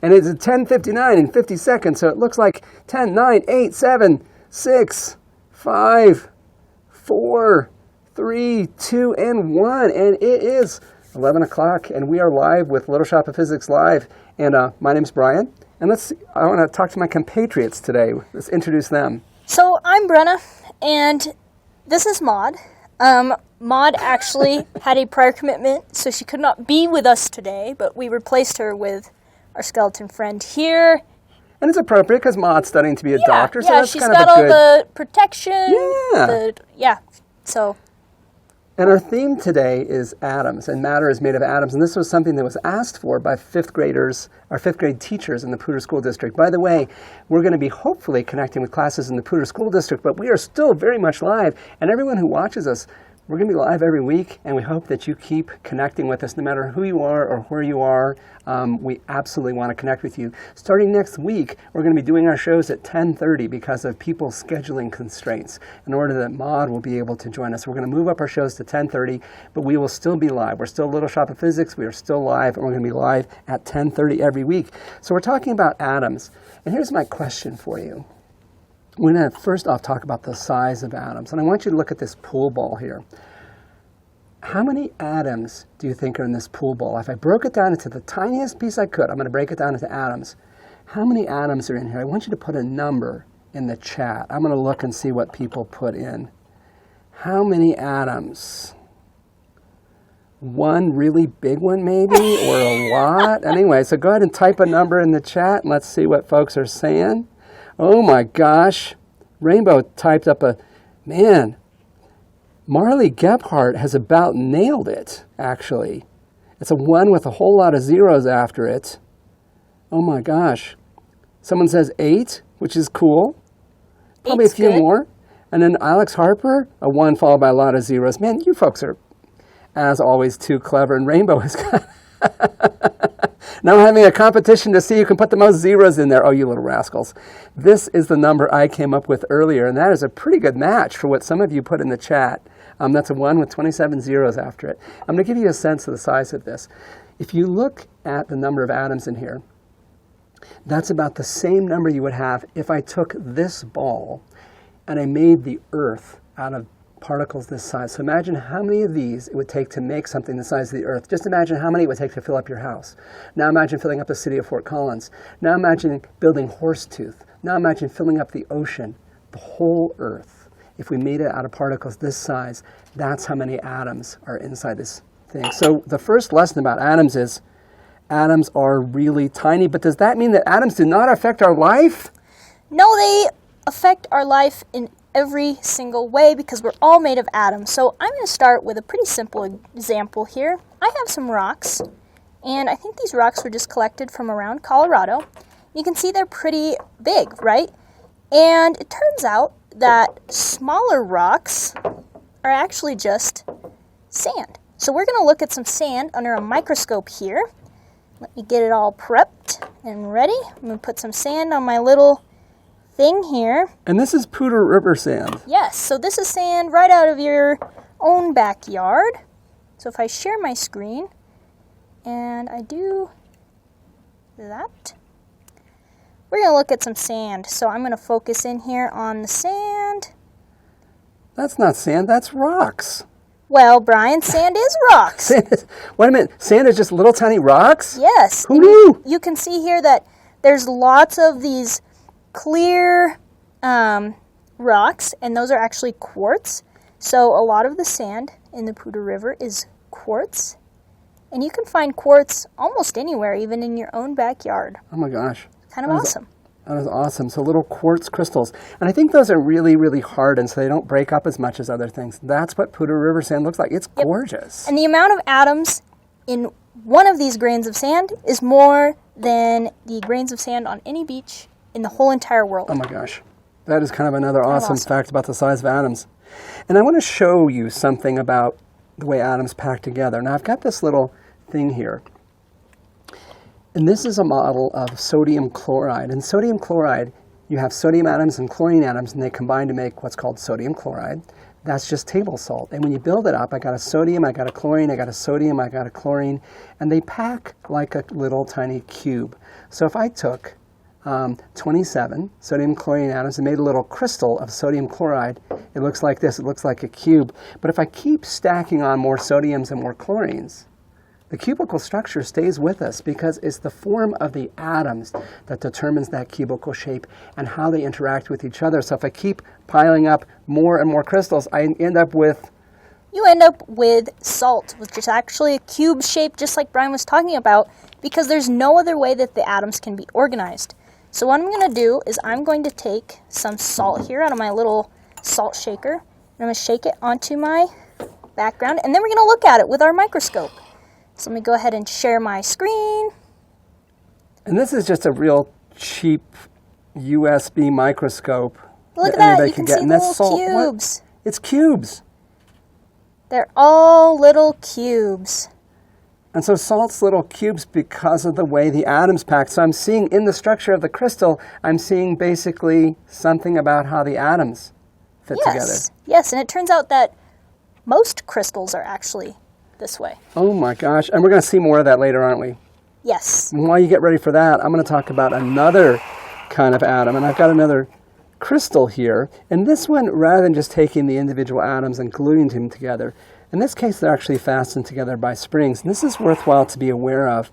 And it's at 10:59 and 50 seconds, so it looks like 10, 9, 8, 7, 6, 5, 4, 3, 2, and 1. And it is 11 o'clock, and we are live with Little Shop of Physics Live. And my name's Brian. And I want to talk to my compatriots today. Let's introduce them. So I'm Brenna, and this is Maud. Maud actually had a prior commitment, so she could not be with us today, but we replaced her with our skeleton friend here. And it's appropriate because Maud's studying to be a doctor, so that's she's kind of got a all good... the protection. So. And our theme today is atoms, and matter is made of atoms. And this was something that was asked for by our fifth grade teachers in the Poudre School District. By the way, we're going to be hopefully connecting with classes in the Poudre School District, but we are still very much live. And everyone who watches us, we're going to be live every week, and we hope that you keep connecting with us no matter who you are or where you are. We absolutely want to connect with you. Starting next week, we're going to be doing our shows at 10:30 because of people's scheduling constraints in order that Maud will be able to join us. We're going to move up our shows to 10:30, but we will still be live. We're still Little Shop of Physics. We are still live, and we're going to be live at 10:30 every week. So we're talking about atoms. And here's my question for you. We're going to first off talk about the size of atoms. And I want you to look at this pool ball here. How many atoms do you think are in this pool ball? If I broke it down into the tiniest piece I could, I'm going to break it down into atoms. How many atoms are in here? I want you to put a number in the chat. I'm going to look and see what people put in. How many atoms? One really big one maybe, or a lot? Anyway, so go ahead and type a number in the chat and let's see what folks are saying. Oh my gosh, Rainbow typed up man, Marley Gebhardt has about nailed it, actually. It's a 1 with a whole lot of zeros after it. Oh my gosh. Someone says 8, which is cool. Probably a few more. And then Alex Harper, a 1 followed by a lot of zeros. Man, you folks are, as always, too clever. And Rainbow has got... Now I'm having a competition to see who can put the most zeros in there. Oh, you little rascals. This is the number I came up with earlier, and that is a pretty good match for what some of you put in the chat. That's a 1 with 27 zeros after it. I'm going to give you a sense of the size of this. If you look at the number of atoms in here, that's about the same number you would have if I took this ball and I made the Earth out of particles this size. So imagine how many of these it would take to make something the size of the Earth. Just imagine how many it would take to fill up your house. Now imagine filling up the city of Fort Collins. Now imagine building Horsetooth. Now imagine filling up the ocean, the whole Earth. If we made it out of particles this size, that's how many atoms are inside this thing. So the first lesson about atoms is atoms are really tiny, but does that mean that atoms do not affect our life? No, they affect our life in every single way because we're all made of atoms. So I'm going to start with a pretty simple example here. I have some rocks, and I think these rocks were just collected from around Colorado. You can see they're pretty big, right? And it turns out that smaller rocks are actually just sand. So we're going to look at some sand under a microscope here. Let me get it all prepped and ready. I'm going to put some sand on my little thing here. And this is Poudre River sand. Yes, so this is sand right out of your own backyard. So if I share my screen and I do that, we're going to look at some sand. So I'm going to focus in here on the sand. That's not sand, that's rocks. Well, Brian, sand is rocks. Wait a minute, sand is just little tiny rocks? Yes. Who knew? You can see here that there's lots of these clear rocks, and those are actually quartz. So a lot of the sand in the Poudre River is quartz. And you can find quartz almost anywhere, even in your own backyard. Oh my gosh. Kind of awesome. That is awesome. So little quartz crystals. And I think those are really, really hardened so they don't break up as much as other things. That's what Poudre River sand looks like. It's gorgeous. And the amount of atoms in one of these grains of sand is more than the grains of sand on any beach in the whole entire world. Oh my gosh. That is kind of another awesome fact about the size of atoms. And I want to show you something about the way atoms pack together. Now I've got this little thing here. And this is a model of sodium chloride. And sodium chloride, you have sodium atoms and chlorine atoms, and they combine to make what's called sodium chloride. that's just table salt. And when you build it up, I got a sodium, I got a chlorine, I got a sodium, I got a chlorine, and they pack like a little tiny cube. So if I took 27 sodium chlorine atoms and made a little crystal of sodium chloride, it looks like this. It looks like a cube. But if I keep stacking on more sodiums and more chlorines, the cubical structure stays with us because it's the form of the atoms that determines that cubical shape and how they interact with each other. So if I keep piling up more and more crystals, I end up with... You end up with salt, which is actually a cube shape, just like Brian was talking about, because there's no other way that the atoms can be organized. So what I'm going to do is I'm going to take some salt here out of my little salt shaker, and I'm going to shake it onto my background, and then we're going to look at it with our microscope. So let me go ahead and share my screen. And this is just a real cheap USB microscope. Look at that, anybody you can get. see And the that's little salt. cubes. What? It's cubes. They're all little cubes. And so salt's little cubes because of the way the atoms pack. So I'm seeing in the structure of the crystal, I'm seeing basically something about how the atoms fit together. Yes, and it turns out that most crystals are actually this way. Oh my gosh. And we're going to see more of that later, aren't we? Yes. And while you get ready for that, I'm going to talk about another kind of atom. And I've got another crystal here. And this one, rather than just taking the individual atoms and gluing them together, in this case, they're actually fastened together by springs. And this is worthwhile to be aware of.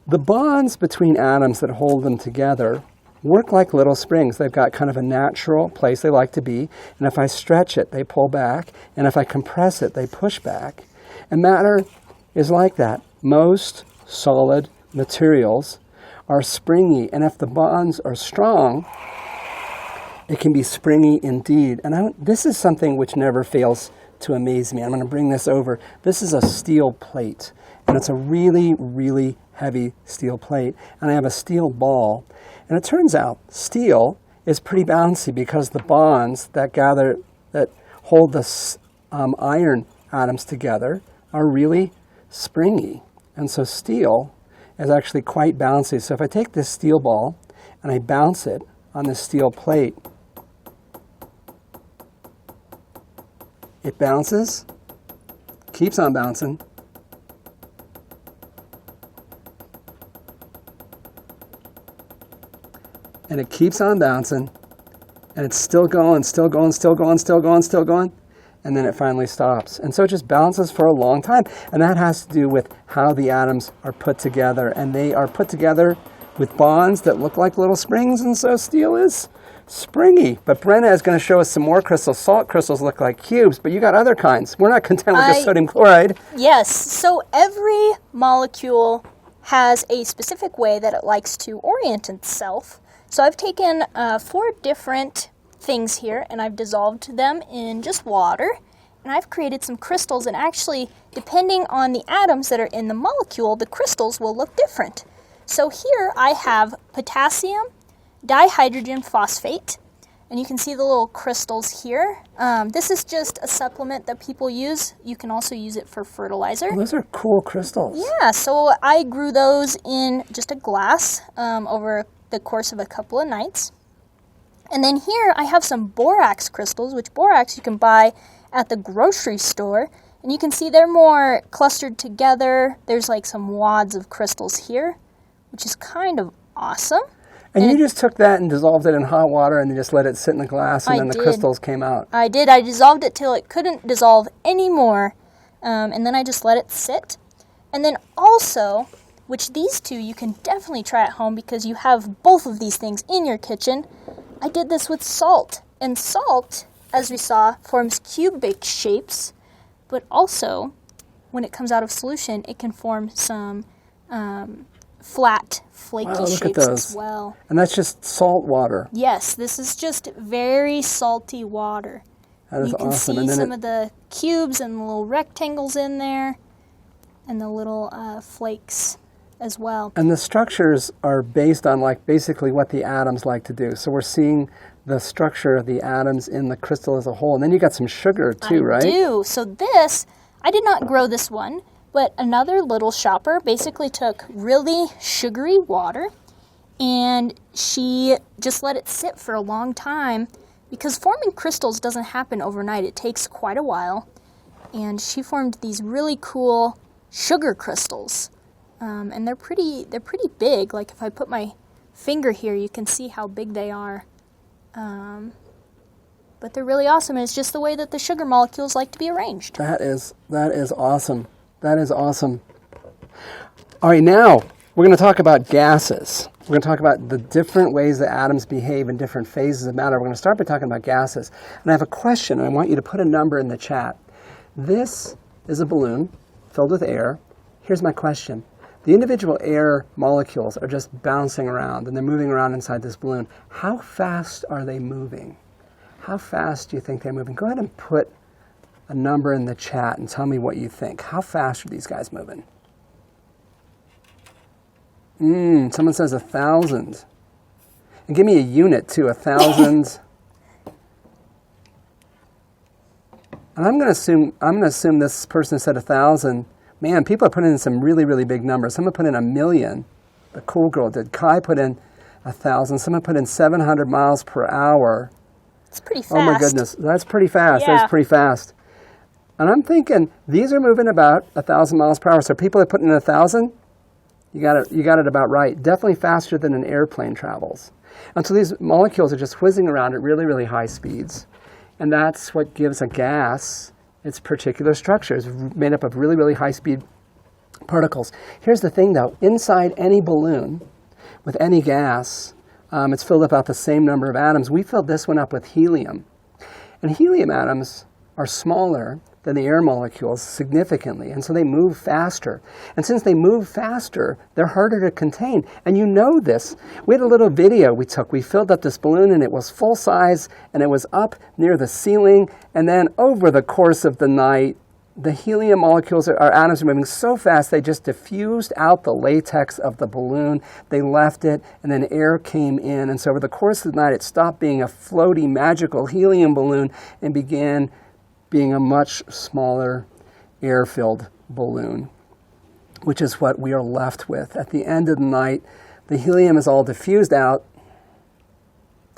The bonds between atoms that hold them together work like little springs. They've got kind of a natural place they like to be. And if I stretch it, they pull back. And if I compress it, they push back. And matter is like that. Most solid materials are springy. And if the bonds are strong, it can be springy indeed. And this is something which never fails to amaze me. I'm going to bring this over. This is a steel plate, and it's a really, really heavy steel plate. And I have a steel ball. And it turns out steel is pretty bouncy because the bonds that hold the iron atoms together are really springy. And so steel is actually quite bouncy. So if I take this steel ball and I bounce it on this steel plate, it bounces, keeps on bouncing, and it keeps on bouncing, and it's still going, still going, still going, still going, still going, and then it finally stops. And so it just bounces for a long time, and that has to do with how the atoms are put together, and they are put together with bonds that look like little springs, and so steel is springy. But Brenna is going to show us some more crystals. Salt crystals look like cubes, but you got other kinds. We're not content with just sodium chloride. Yes, so every molecule has a specific way that it likes to orient itself. So I've taken 4 different things here, and I've dissolved them in just water, and I've created some crystals, and actually, depending on the atoms that are in the molecule, the crystals will look different. So here I have potassium dihydrogen phosphate, and you can see the little crystals here. This is just a supplement that people use. You can also use it for fertilizer. Oh, those are cool crystals. Yeah, so I grew those in just a glass over the course of a couple of nights. And then here I have some borax crystals, which borax you can buy at the grocery store. And you can see they're more clustered together. There's like some wads of crystals here, which is kind of awesome. And you just took that and dissolved it in hot water and then just let it sit in the glass, and then the crystals came out. I did. I dissolved it till it couldn't dissolve anymore, and then I just let it sit. And then also, which these two you can definitely try at home because you have both of these things in your kitchen, I did this with salt. And salt, as we saw, forms cubic shapes, but also, when it comes out of solution, it can form some flat, flaky shapes as well. And that's just salt water. Yes, this is just very salty water. That is awesome. You can see some of the cubes and the little rectangles in there, and the little flakes as well. And the structures are based on basically what the atoms like to do. So we're seeing the structure of the atoms in the crystal as a whole. And then you got some sugar too, right? I do. So this, I did not grow this one, but another little shopper basically took really sugary water and she just let it sit for a long time because forming crystals doesn't happen overnight. It takes quite a while. And she formed these really cool sugar crystals. And they're pretty big. Like if I put my finger here, you can see how big they are. But they're really awesome, and it's just the way that the sugar molecules like to be arranged. That is awesome. That is awesome. All right, now we're going to talk about gases. We're going to talk about the different ways that atoms behave in different phases of matter. We're going to start by talking about gases. And I have a question, and I want you to put a number in the chat. This is a balloon filled with air. Here's my question. The individual air molecules are just bouncing around, and they're moving around inside this balloon. How fast are they moving? How fast do you think they're moving? Go ahead and put a number in the chat and tell me what you think. How fast are these guys moving? Someone says 1,000. And give me a unit too, 1,000. And I'm going to assume this person said 1,000. Man, people are putting in some really, really big numbers. Someone put in 1,000,000. The cool girl did. Kai put in 1,000. Someone put in 700 miles per hour. It's pretty fast. Oh my goodness, that's pretty fast. Yeah. That's pretty fast. And I'm thinking these are moving about 1,000 miles per hour. So people that put in 1,000, you got it about right. Definitely faster than an airplane travels. And so these molecules are just whizzing around at really, really high speeds. And that's what gives a gas its particular structure. It's made up of really, really high-speed particles. Here's the thing, though. Inside any balloon with any gas, it's filled up about the same number of atoms. We filled this one up with helium. And helium atoms are smaller than the air molecules significantly, and so they move faster. And since they move faster, they're harder to contain. And you know this. We had a little video we took. We filled up this balloon, and it was full size, and it was up near the ceiling. And then over the course of the night, the helium molecules, our atoms, are moving so fast, they just diffused out the latex of the balloon. They left it, and then air came in. And so over the course of the night, it stopped being a floaty, magical helium balloon and began being a much smaller air-filled balloon, which is what we are left with. At the end of the night, the helium is all diffused out,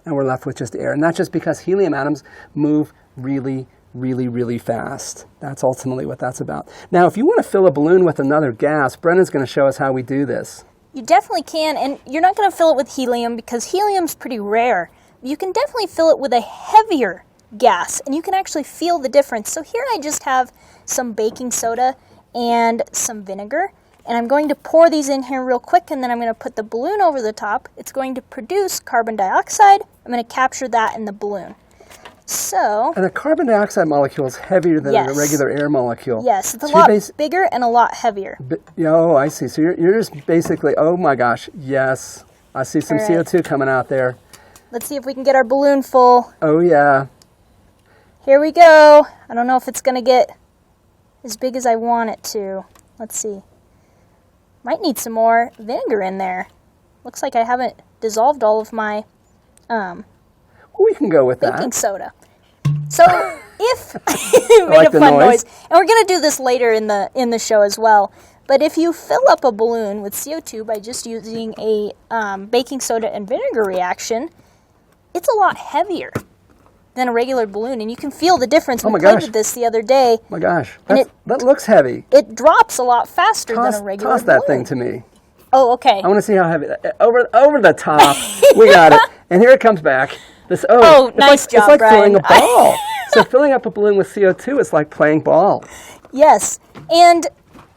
and we're left with just air. And that's just because helium atoms move really, really, really fast. That's ultimately what that's about. Now, if you want to fill a balloon with another gas, Brendan's going to show us how we do this. You definitely can, and you're not going to fill it with helium because helium's pretty rare. You can definitely fill it with a heavier gas, and you can actually feel the difference. So here I just have some baking soda and some vinegar, and I'm going to pour these in here real quick, and then I'm going to put the balloon over the top. It's going to produce carbon dioxide. I'm going to capture that in the balloon. So, and the carbon dioxide molecule is heavier than yes. a regular air molecule. Yes, it's a lot bigger and a lot heavier. Oh, I see. So you're just basically, oh my gosh, yes. I see some CO2 coming out there. Let's see if we can get our balloon full. Oh yeah. Here we go. I don't know if it's going to get as big as I want it to. Let's see. Might need some more vinegar in there. Looks like I haven't dissolved all of my we can go with baking that. soda. So if it made a fun noise, and we're going to do this later in the show as well. But if you fill up a balloon with CO2 by just using a baking soda and vinegar reaction, it's a lot heavier than a regular balloon, and you can feel the difference. We played with this the other day. Oh my gosh, that looks heavy. It drops a lot faster than a regular balloon. Toss that thing to me. Oh, okay. I want to see how heavy. Over the top. We got it. And here it comes back. Nice job, It's like Brian. filling a ball. So filling up a balloon with CO2 is like playing ball. Yes, and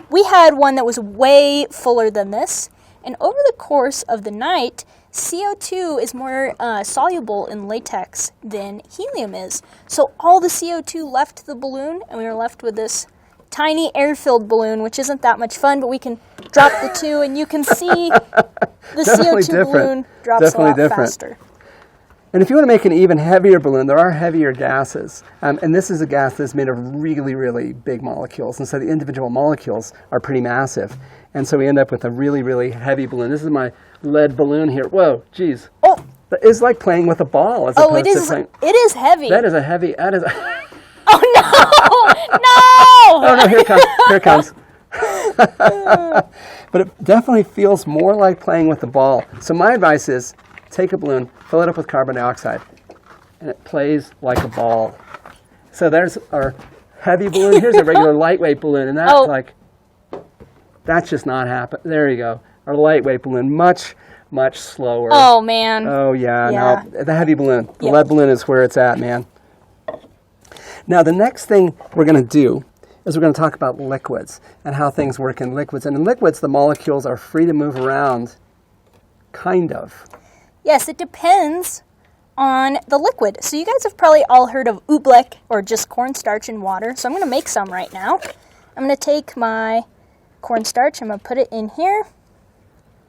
we had one that was way fuller than this, and over the course of the night, CO2 is more soluble in latex than helium is. So all the CO2 left the balloon, and we were left with this tiny air-filled balloon, which isn't that much fun, but we can drop the two, and you can see the CO2 balloon drops a lot faster. And if you want to make an even heavier balloon, there are heavier gases. And this is a gas that's made of really, really big molecules. And so the individual molecules are pretty massive. And so we end up with a really, really heavy balloon. This is my lead balloon here. Whoa, geez. Oh. It's like playing with a ball as opposed to playing. It is heavy. That is a heavy. Oh, no! No! Oh, no, here it comes. But it definitely feels more like playing with the ball. So my advice is take a balloon, fill it up with carbon dioxide, and it plays like a ball. So there's our heavy balloon. Here's a regular lightweight balloon, and that's that's just not happening. There you go. Our lightweight balloon, much slower. Oh, man. Oh, yeah. Yeah. No, the heavy balloon. The lead balloon is where it's at, man. Now, the next thing we're going to do is we're going to talk about liquids and how things work in liquids. And in liquids, the molecules are free to move around, kind of. Yes, it depends on the liquid. So you guys have probably all heard of Oobleck, or just cornstarch in water. So I'm going to make some right now. I'm going to take my cornstarch, I'm going to put it in here.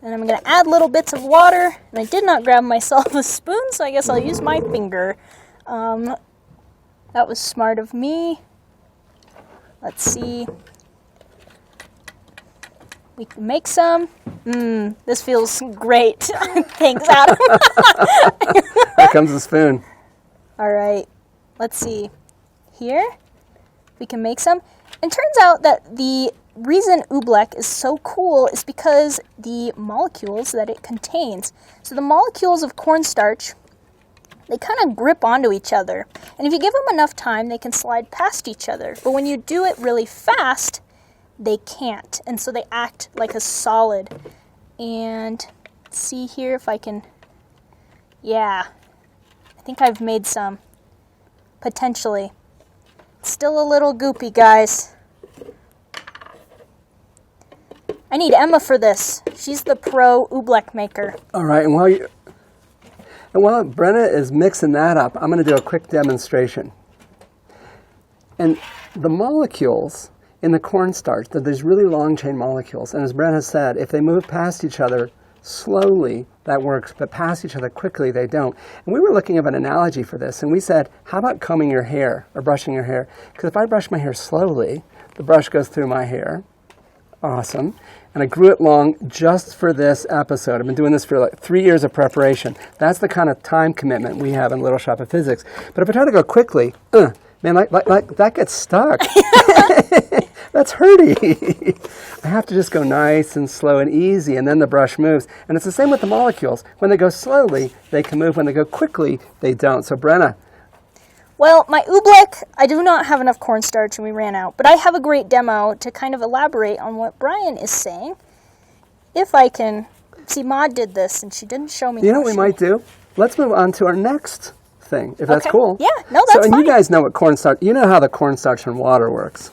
And I'm going to add little bits of water. And I did not grab myself a spoon, so I guess I'll use my finger. That was smart of me. Let's see. We can make some. This feels great. Thanks, Adam. Here comes the spoon. All right. Let's see. Here, we can make some. And turns out that the reason Oobleck is so cool is because the molecules that it contains. So the molecules of cornstarch, they kind of grip onto each other. And if you give them enough time, they can slide past each other. But when you do it really fast, they can't. And so they act like a solid. And let's see here if I can, yeah, I think I've made some, potentially. It's still a little goopy, guys. I need Emma for this. She's the pro Oobleck maker. All right, and while Brenna is mixing that up, I'm going to do a quick demonstration. And the molecules in the cornstarch, there's really long chain molecules, and as Brenna said, if they move past each other slowly, that works, but past each other quickly, they don't. And we were looking at an analogy for this, and we said, how about combing your hair or brushing your hair? Because if I brush my hair slowly, the brush goes through my hair. Awesome. And I grew it long just for this episode. I've been doing this for like 3 years of preparation. That's the kind of time commitment we have in Little Shop of Physics. But if I try to go quickly, man, like that gets stuck. That's hurty. I have to just go nice and slow and easy, and then the brush moves. And it's the same with the molecules. When they go slowly, they can move. When they go quickly, they don't. So Brenna. Well, my Oobleck, I do not have enough cornstarch and we ran out, but I have a great demo to kind of elaborate on what Brian is saying. If I can, see, Maud did this and she didn't show me. You know what we might do? Let's move on to our next thing, if that's cool. Yeah, no, that's fine. And you guys know what cornstarch, you know how the cornstarch and water works.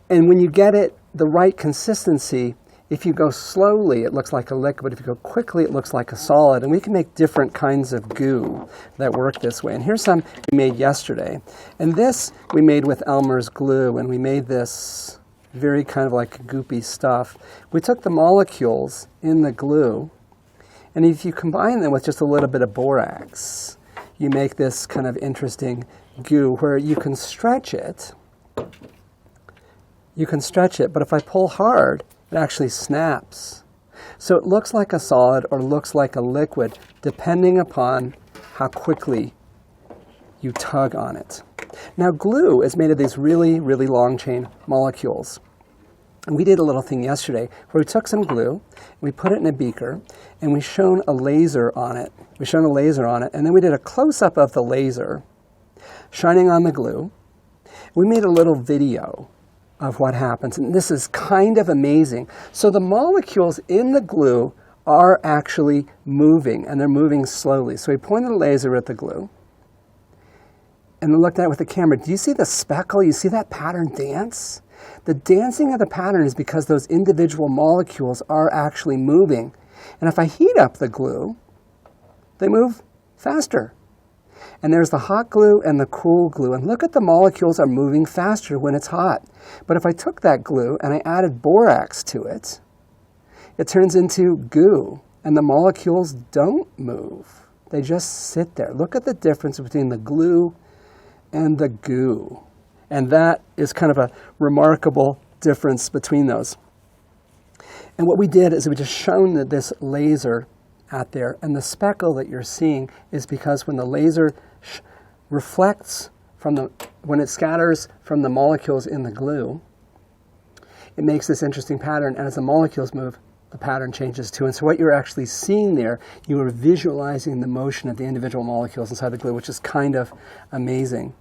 And when you get it the right consistency, if you go slowly, it looks like a liquid. If you go quickly, it looks like a solid. And we can make different kinds of goo that work this way. And here's some we made yesterday. And this we made with Elmer's glue. And we made this very kind of like goopy stuff. We took the molecules in the glue, and if you combine them with just a little bit of borax, you make this kind of interesting goo where you can stretch it. You can stretch it, but if I pull hard, it actually snaps. So it looks like a solid or looks like a liquid, depending upon how quickly you tug on it. Now, glue is made of these really, really long chain molecules. And we did a little thing yesterday where we took some glue, we put it in a beaker, and we shone a laser on it. We shone a laser on it, and then we did a close-up of the laser shining on the glue. We made a little video of what happens, and this is kind of amazing. So the molecules in the glue are actually moving, and they're moving slowly. So we pointed a laser at the glue, and we looked at it with the camera. Do you see the speckle? You see that pattern dance? The dancing of the pattern is because those individual molecules are actually moving. And if I heat up the glue, they move faster. And there's the hot glue and the cool glue. And look at the molecules are moving faster when it's hot. But if I took that glue and I added borax to it, it turns into goo. And the molecules don't move. They just sit there. Look at the difference between the glue and the goo. And that is kind of a remarkable difference between those. And what we did is we just shone this laser out there, and the speckle that you're seeing is because when the laser reflects when it scatters from the molecules in the glue, it makes this interesting pattern, and as the molecules move, the pattern changes too. And so what you're actually seeing there, you are visualizing the motion of the individual molecules inside the glue, which is kind of amazing.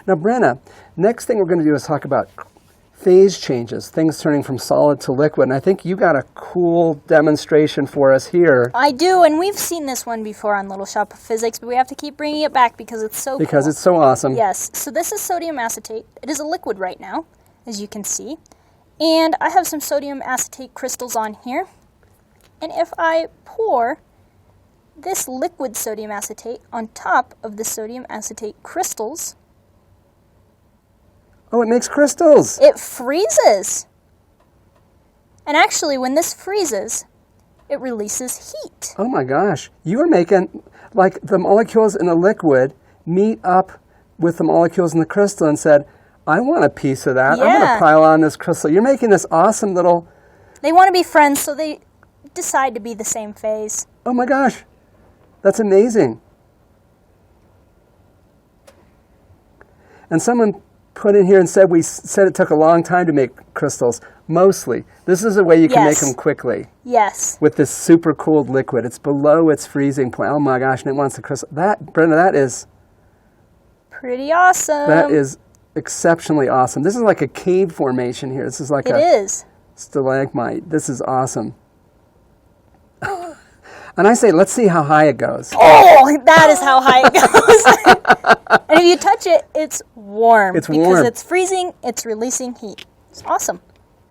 Now, Brenna, next thing we're going to do is talk about phase changes, things turning from solid to liquid. And I think you got a cool demonstration for us here. I do, and we've seen this one before on Little Shop of Physics, but we have to keep bringing it back because it's so Because cool. it's so awesome. Yes, so this is sodium acetate. It is a liquid right now, as you can see. And I have some sodium acetate crystals on here. And if I pour this liquid sodium acetate on top of the sodium acetate crystals, Oh, it makes crystals. it freezes. And actually, when this freezes, it releases heat. Oh my gosh. You are making, like, the molecules in the liquid meet up with the molecules in the crystal and said, I want a piece of that. I'm going Yeah. to pile on this crystal. You're making this awesome little, They want to be friends, so they decide to be the same phase. oh my gosh. That's amazing. And someone put in here and said said it took a long time to make crystals. Mostly. This is a way you can make Yes. them quickly Yes. with this super cooled liquid. It's below its freezing point. Oh my gosh, and it wants the crystal. That, Brenda, that is Pretty awesome. exceptionally awesome. This is like a cave formation here. This is like It a is. stalagmite. This is awesome. And I say, let's see how high it goes. Oh, that is how high it goes. And if you touch it, it's warm. It's because warm. it's freezing, it's releasing heat. It's awesome.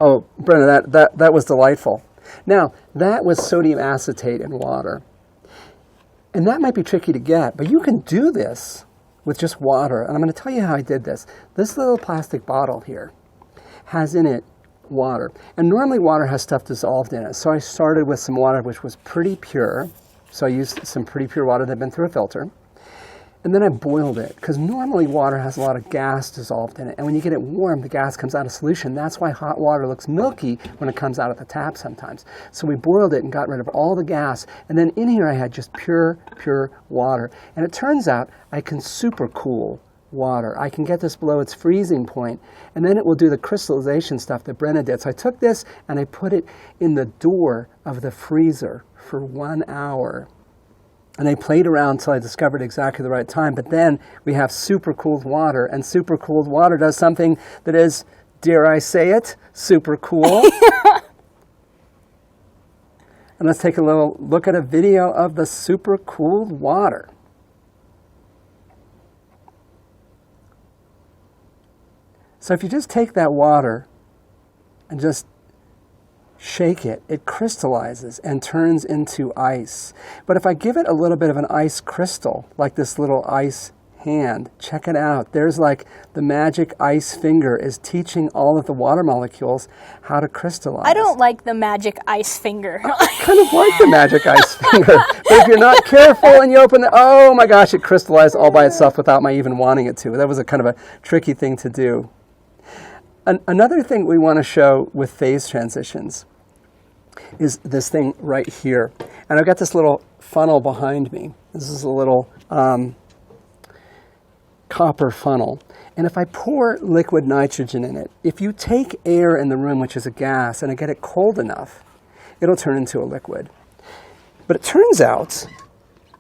Oh, Brenda, that was delightful. Now, that was sodium acetate in water. And that might be tricky to get, but you can do this with just water. And I'm going to tell you how I did this. This little plastic bottle here has in it water. And normally water has stuff dissolved in it. So I started with some water which was pretty pure. So I used some pretty pure water that had been through a filter. And then I boiled it, because normally water has a lot of gas dissolved in it. And when you get it warm, the gas comes out of solution. That's why hot water looks milky when it comes out of the tap sometimes. So we boiled it and got rid of all the gas. And then in here I had just pure water. And it turns out I can super cool water. I can get this below its freezing point, and then it will do the crystallization stuff that Brenna did. So I took this and I put it in the door of the freezer for 1 hour. And I played around until I discovered exactly the right time. But then we have super cooled water, and super cooled water does something that is, dare I say it, super cool. And let's take a little look at a video of the super cooled water. So if you just take that water and just shake it, it crystallizes and turns into ice. But if I give it a little bit of an ice crystal, like this little ice hand, check it out. There's like the magic ice finger is teaching all of the water molecules how to crystallize. I don't like the magic ice finger. I kind of like the magic ice finger. But if you're not careful and you open it, oh my gosh, it crystallized all by itself without my even wanting it to. That was a kind of a tricky thing to do. Another thing we want to show with phase transitions is this thing right here. And I've got this little funnel behind me. This is a little copper funnel. And if I pour liquid nitrogen in it, if you take air in the room, which is a gas, and I get it cold enough, it'll turn into a liquid. But it turns out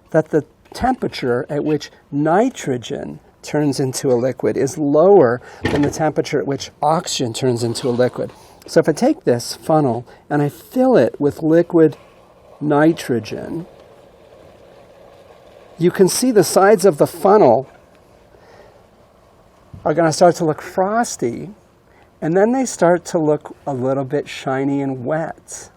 that the temperature at which nitrogen turns into a liquid is lower than the temperature at which oxygen turns into a liquid. So if I take this funnel and I fill it with liquid nitrogen, you can see the sides of the funnel are going to start to look frosty, and then they start to look a little bit shiny and wet.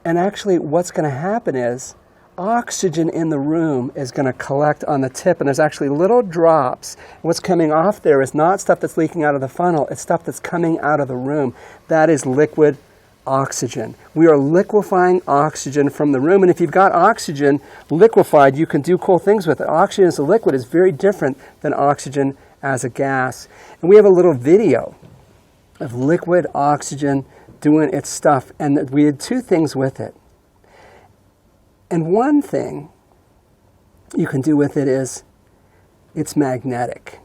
And actually what's going to happen is oxygen in the room is going to collect on the tip, and there's actually little drops. What's coming off there is not stuff that's leaking out of the funnel, it's stuff that's coming out of the room. That is liquid oxygen. We are liquefying oxygen from the room, and if you've got oxygen liquefied, you can do cool things with it. Oxygen as a liquid is very different than oxygen as a gas. And we have a little video of liquid oxygen doing its stuff, and we did two things with it. And one thing you can do with it is it's magnetic.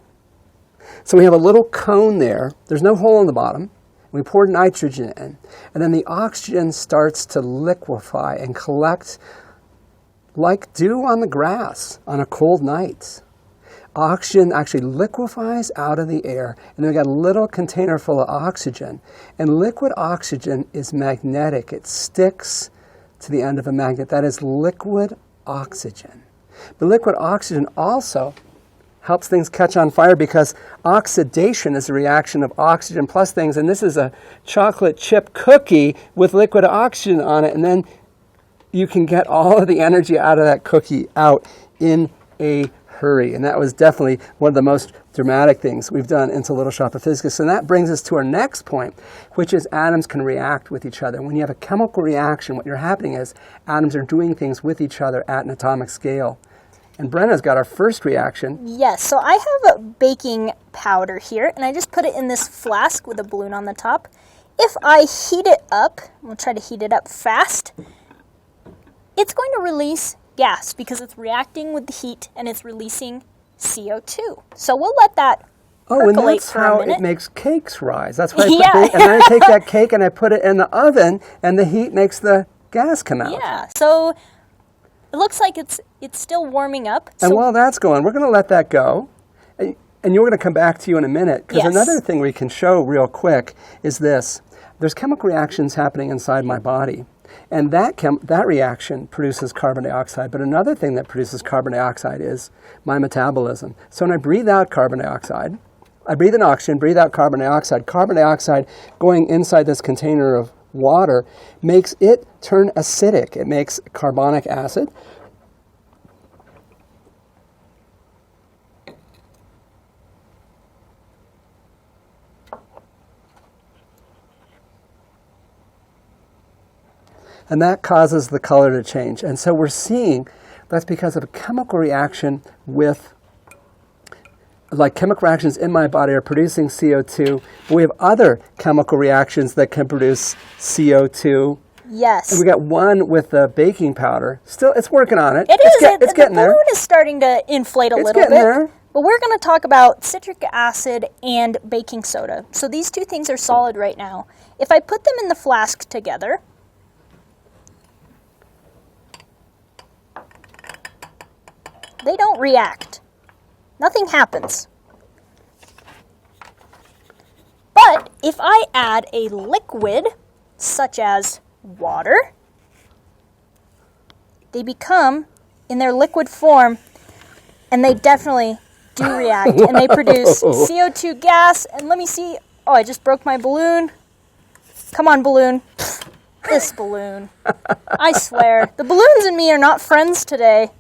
So we have a little cone there. There's no hole in the bottom. We pour nitrogen in, and then the oxygen starts to liquefy and collect like dew on the grass on a cold night. Oxygen actually liquefies out of the air, and then we got a little container full of oxygen. And liquid oxygen is magnetic. It sticks to the end of a magnet. That is liquid oxygen. But liquid oxygen also helps things catch on fire because oxidation is a reaction of oxygen plus things. And this is a chocolate chip cookie with liquid oxygen on it. And then you can get all of the energy out of that cookie out in a hurry. And that was definitely one of the most dramatic things we've done into Little Shop of Physics. And that brings us to our next point, which is atoms can react with each other. When you have a chemical reaction, what you're happening is atoms are doing things with each other at an atomic scale. And Brenna's got our first reaction. Yes, so I have a baking powder here, and I just put it in this flask with a balloon on the top. If I heat it up, we'll try to heat it up fast, it's going to release gas because it's reacting with the heat and it's releasing CO2. So we'll let that percolate and that's for a how minute. it makes cakes rise. That's why Yeah. and then I take that cake and I put it in the oven, and the heat makes the gas come out. Yeah, so it looks like it's still warming up. And So while that's going, we're going to let that go. And you're going to come back to you in a minute. Because Yes. another thing we can show real quick is this. There's chemical reactions happening inside my body. And that reaction produces carbon dioxide. But another thing that produces carbon dioxide is my metabolism. So when I breathe out carbon dioxide, I breathe in oxygen, breathe out carbon dioxide. Carbon dioxide going inside this container of water makes it turn acidic. It makes carbonic acid. And that causes the color to change. And so we're seeing that's because of a chemical reaction with, like chemical reactions in my body are producing CO2. But we have other chemical reactions that can produce CO2. yes. And we got one with the baking powder. Still, it's working on it. It is. It's getting the there. balloon is starting to inflate a It's little getting bit. there. But we're going to talk about citric acid and baking soda. So these two things are solid right now. If I put them in the flask together, they don't react. Nothing happens. But if I add a liquid, such as water, they become in their liquid form, and they definitely do react, and they produce CO2 gas. And let me see. Oh, I just broke my balloon. Come on, balloon. This balloon. I swear. The balloons and me are not friends today.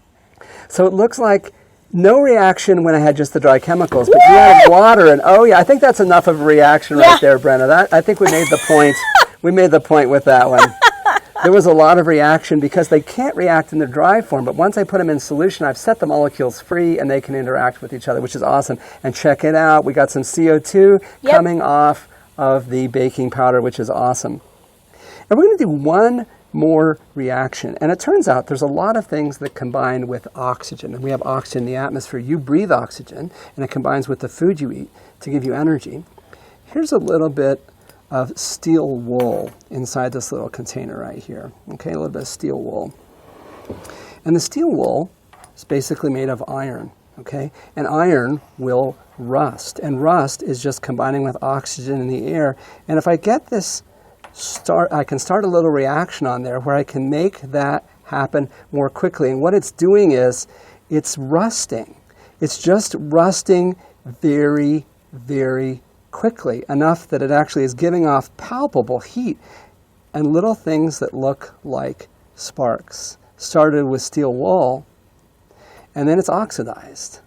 So it looks like no reaction when I had just the dry chemicals, but you added water, and oh yeah, I think that's enough of a reaction right there, Brenna. I think we made the point. We made the point with that one. There was a lot of reaction because they can't react in the dry form, but once I put them in solution, I've set the molecules free and they can interact with each other, which is awesome. And check it out, we got some CO2 coming off of the baking powder, which is awesome. And we're going to do one more reaction. And it turns out there's a lot of things that combine with oxygen. And we have oxygen in the atmosphere. You breathe oxygen, and it combines with the food you eat to give you energy. Here's a little bit of steel wool inside this little container right here. Okay, a little bit of steel wool. And the steel wool is basically made of iron. Okay, and iron will rust. And rust is just combining with oxygen in the air. And if I get this I can start a little reaction on there where I can make that happen more quickly. And what it's doing is it's rusting. It's just rusting very, very quickly, enough that it actually is giving off palpable heat and little things that look like sparks. Started with steel wool, and then it's oxidized.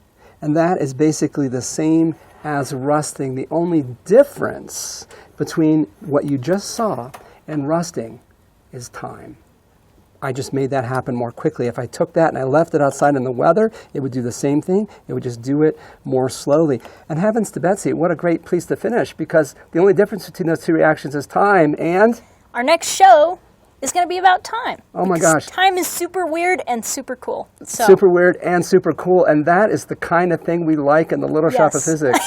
And that is basically the same as rusting. The only difference between what you just saw and rusting is time. I just made that happen more quickly. If I took that and I left it outside in the weather, it would do the same thing. It would just do it more slowly. And heavens to Betsy, what a great place to finish, because the only difference between those two reactions is time. And our next show is going to be about time. Oh my gosh. Time is super weird and super cool. So. Super weird and super cool. And that is the kind of thing we like in the Little Shop of Physics.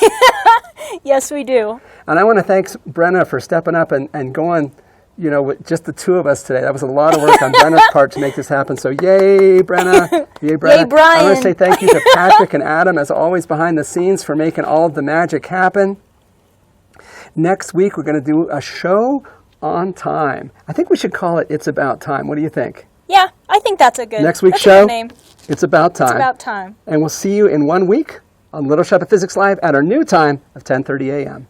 Yes, we do. And I want to thank Brenna for stepping up and going, you know, with just the two of us today. That was a lot of work on Brenna's part to make this happen. So yay, Brenna. Yay, Brenna. Yay, Brian. I want to say thank you to Patrick and Adam, as always, behind the scenes for making all of the magic happen. Next week, we're going to do a show on time. I think we should call it It's About Time. What do you think? Yeah, I think that's a good, Next week's that's show, a good name. It's About Time. It's About Time. And we'll see you in 1 week on Little Shop of Physics Live at our new time of 10:30 a.m.